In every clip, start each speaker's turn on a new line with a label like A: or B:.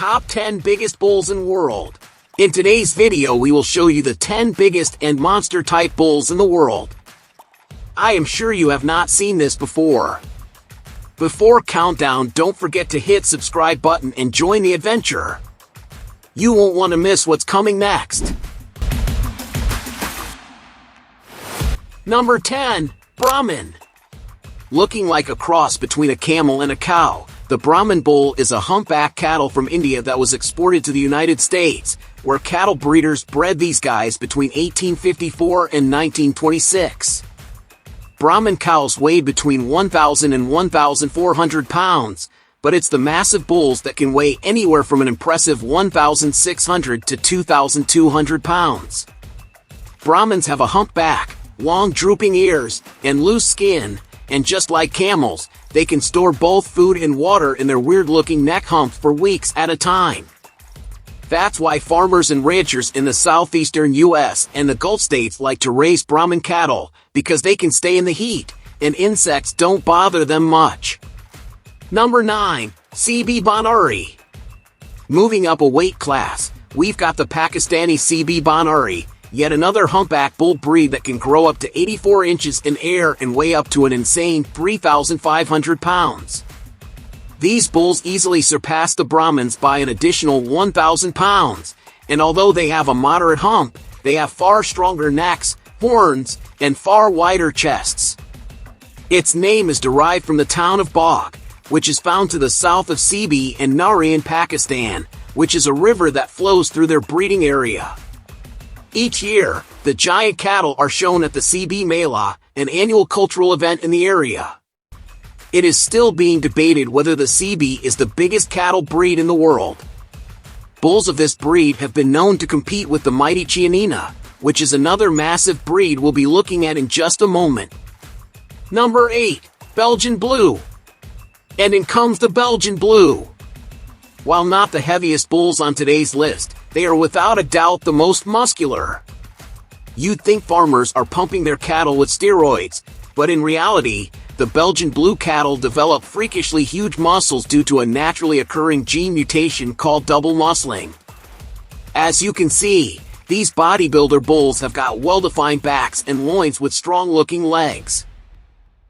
A: top 10 biggest bulls in the world. In today's video we will show you the 10 biggest and monster-type bulls in the world. I am sure you have not seen this before. Before countdown, don't forget to hit subscribe button and join the adventure. You won't want to miss what's coming next. Number 10. Brahman. Looking like a cross between a camel and a cow, the Brahman bull is a humpback cattle from India that was exported to the United States, where cattle breeders bred these guys between 1854 and 1926. Brahman cows weighed between 1,000 and 1,400 pounds, but it's the massive bulls that can weigh anywhere from an impressive 1,600 to 2,200 pounds. Brahmans have a humpback, long drooping ears, and loose skin, and just like camels, they can store both food and water in their weird-looking neck hump for weeks at a time. That's why farmers and ranchers in the southeastern U.S. and the Gulf states like to raise Brahman cattle, because they can stay in the heat, and insects don't bother them much. Number 9. CB Banari. Moving up a weight class, we've got the Pakistani CB Banari, yet another humpback bull breed that can grow up to 84 inches in air and weigh up to an insane 3,500 pounds. These bulls easily surpass the Brahmans by an additional 1,000 pounds, and although they have a moderate hump, they have far stronger necks, horns, and far wider chests. Its name is derived from the town of Bagh, which is found to the south of CB and Nari in Pakistan, which is a river that flows through their breeding area. Each year, the giant cattle are shown at the CB Mela, an annual cultural event in the area. It is still being debated whether the CB is the biggest cattle breed in the world. Bulls of this breed have been known to compete with the mighty Chianina, which is another massive breed we'll be looking at in just a moment. Number 8. Belgian Blue. And in comes the Belgian Blue. While not the heaviest bulls on today's list, they are without a doubt the most muscular. You'd think farmers are pumping their cattle with steroids, but in reality, the Belgian Blue cattle develop freakishly huge muscles due to a naturally occurring gene mutation called double muscling. As you can see, these bodybuilder bulls have got well-defined backs and loins with strong-looking legs.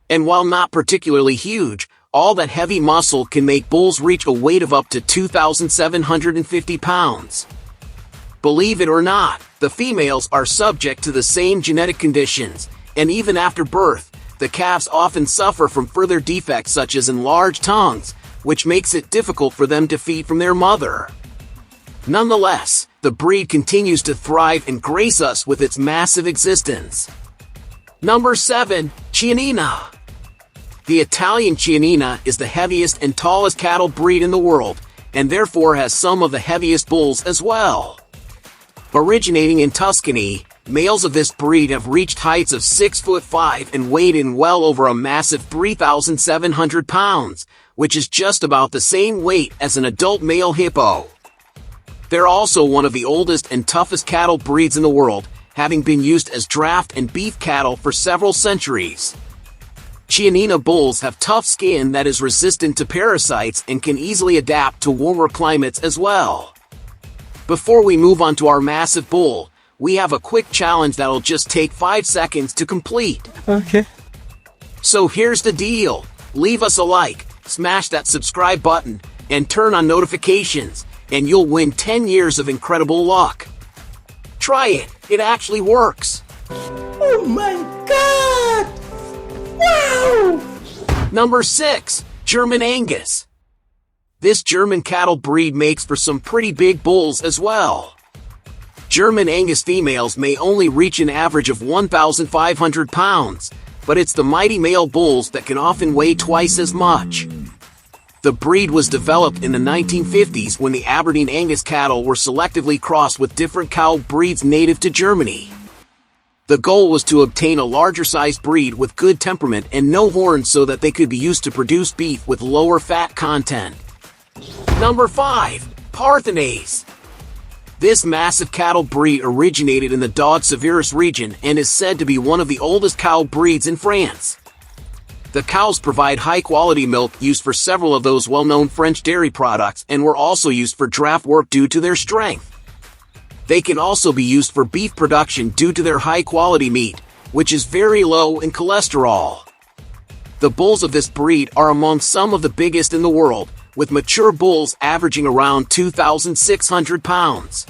A: And while not particularly huge, all that heavy muscle can make bulls reach a weight of up to 2,750 pounds. Believe it or not, the females are subject to the same genetic conditions, and even after birth, the calves often suffer from further defects such as enlarged tongues, which makes it difficult for them to feed from their mother. Nonetheless, the breed continues to thrive and grace us with its massive existence. Number 7. Chianina. The Italian Chianina is the heaviest and tallest cattle breed in the world, and therefore has some of the heaviest bulls as well. Originating in Tuscany, males of this breed have reached heights of 6'5" and weighed in well over a massive 3,700 pounds, which is just about the same weight as an adult male hippo. They're also one of the oldest and toughest cattle breeds in the world, having been used as draft and beef cattle for several centuries. Chianina bulls have tough skin that is resistant to parasites and can easily adapt to warmer climates as well. Before we move on to our massive bull, we have a quick challenge that'll just take 5 seconds to complete.
B: Okay.
A: So here's the deal. Leave us a like, smash that subscribe button, and turn on notifications, and you'll win 10 years of incredible luck. Try it. It actually works.
B: Oh my God! Wow!
A: Number 6. German Angus. This German cattle breed makes for some pretty big bulls as well. German Angus females may only reach an average of 1,500 pounds, but it's the mighty male bulls that can often weigh twice as much. The breed was developed in the 1950s when the Aberdeen Angus cattle were selectively crossed with different cow breeds native to Germany. The goal was to obtain a larger-sized breed with good temperament and no horns so that they could be used to produce beef with lower fat content. Number 5. Parthan. This massive cattle breed originated in the Daude-Severus region and is said to be one of the oldest cow breeds in France. The cows provide high-quality milk used for several of those well-known French dairy products and were also used for draft work due to their strength. They can also be used for beef production due to their high-quality meat, which is very low in cholesterol. The bulls of this breed are among some of the biggest in the world, with mature bulls averaging around 2,600 pounds.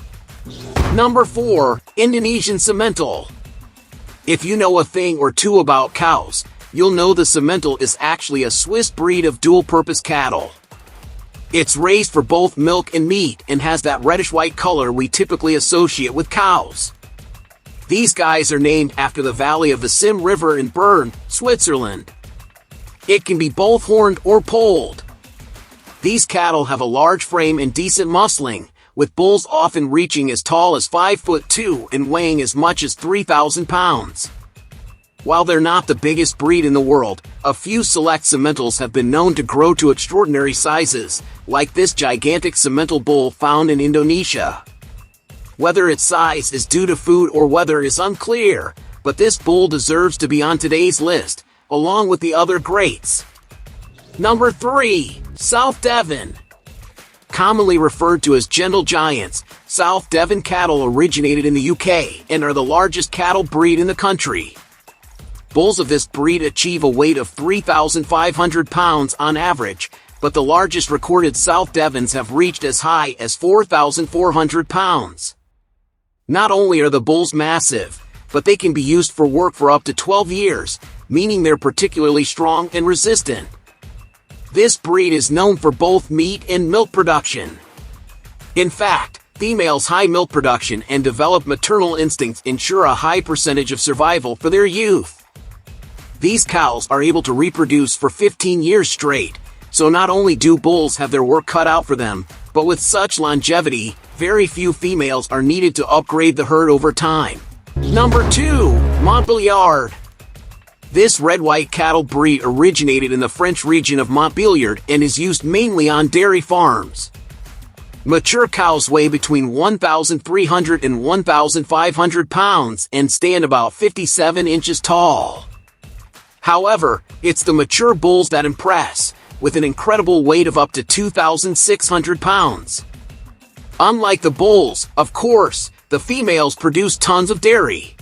A: Number 4. Indonesian Simmental. If you know a thing or two about cows, you'll know the Simmental is actually a Swiss breed of dual-purpose cattle. It's raised for both milk and meat and has that reddish-white color we typically associate with cows. These guys are named after the valley of the Sim River in Bern, Switzerland. It can be both horned or polled. These cattle have a large frame and decent muscling, with bulls often reaching as tall as 5'2" and weighing as much as 3,000 pounds. While they're not the biggest breed in the world, a few select Simmentals have been known to grow to extraordinary sizes, like this gigantic Simmental bull found in Indonesia. Whether its size is due to food or weather is unclear, but this bull deserves to be on today's list, along with the other greats. Number 3. South Devon. Commonly referred to as gentle giants, South Devon cattle originated in the UK and are the largest cattle breed in the country. Bulls of this breed achieve a weight of 3,500 pounds on average, but the largest recorded South Devons have reached as high as 4,400 pounds. Not only are the bulls massive, but they can be used for work for up to 12 years, meaning they're particularly strong and resistant. This breed is known for both meat and milk production. In fact, females' high milk production and developed maternal instincts ensure a high percentage of survival for their youth. These cows are able to reproduce for 15 years straight, so not only do bulls have their work cut out for them, but with such longevity, very few females are needed to upgrade the herd over time. Number 2. Montbéliard. This red-white cattle breed originated in the French region of Montbéliard and is used mainly on dairy farms. Mature cows weigh between 1,300 and 1,500 pounds and stand about 57 inches tall. However, it's the mature bulls that impress, with an incredible weight of up to 2,600 pounds. Unlike the bulls, of course, the females produce tons of dairy.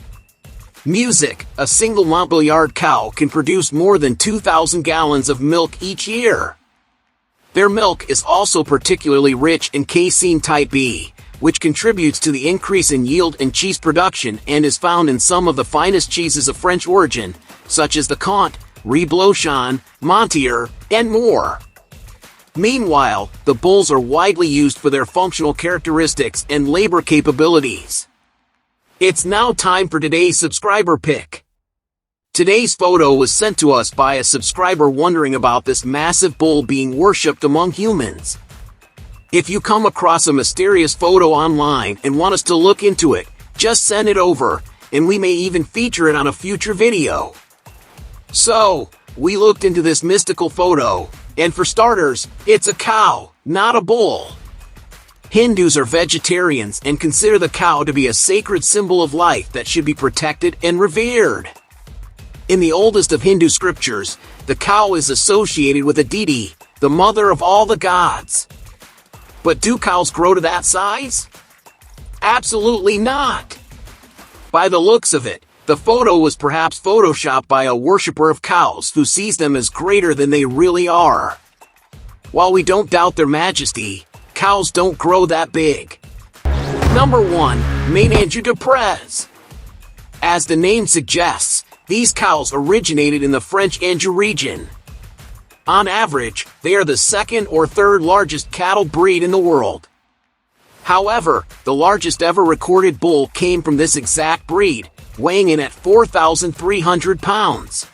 A: Music, a single Montbéliard cow can produce more than 2,000 gallons of milk each year. Their milk is also particularly rich in casein type B, which contributes to the increase in yield and cheese production and is found in some of the finest cheeses of French origin, such as the Comte, Reblochon, Montard, and more. Meanwhile, the bulls are widely used for their functional characteristics and labor capabilities. It's now time for today's subscriber pick. Today's photo was sent to us by a subscriber wondering about this massive bull being worshipped among humans. If you come across a mysterious photo online and want us to look into it, just send it over, and we may even feature it on a future video. So, we looked into this mystical photo, and for starters, it's a cow, not a bull. Hindus are vegetarians and consider the cow to be a sacred symbol of life that should be protected and revered. In the oldest of Hindu scriptures, the cow is associated with Aditi, the mother of all the gods. But do cows grow to that size? Absolutely not. By the looks of it, the photo was perhaps photoshopped by a worshipper of cows who sees them as greater than they really are. While we don't doubt their majesty, cows don't grow that big. Number 1. Maine Andu de Prez. As the name suggests, these cows originated in the French Anjou region. On average, they are the second or third largest cattle breed in the world. However, the largest ever recorded bull came from this exact breed, weighing in at 4,300 pounds.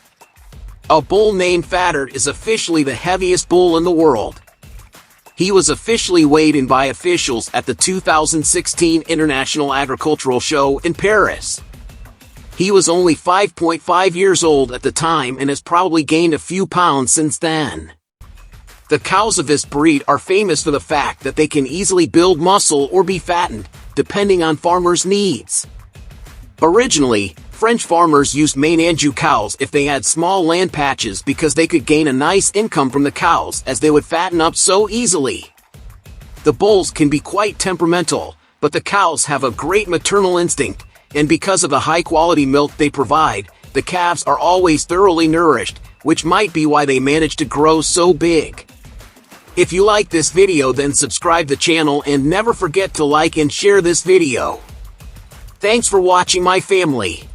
A: A bull named Fattard is officially the heaviest bull in the world. He was officially weighed in by officials at the 2016 International Agricultural Show in Paris. He was only 5.5 years old at the time and has probably gained a few pounds since then. The cows of this breed are famous for the fact that they can easily build muscle or be fattened, depending on farmers' needs. Originally, French farmers used main andu cows if they had small land patches because they could gain a nice income from the cows as they would fatten up so easily. The bulls can be quite temperamental, but the cows have a great maternal instinct, and because of the high-quality milk they provide, the calves are always thoroughly nourished, which might be why they manage to grow so big. If you like this video, then subscribe the channel and never forget to like and share this video. Thanks for watching, my family.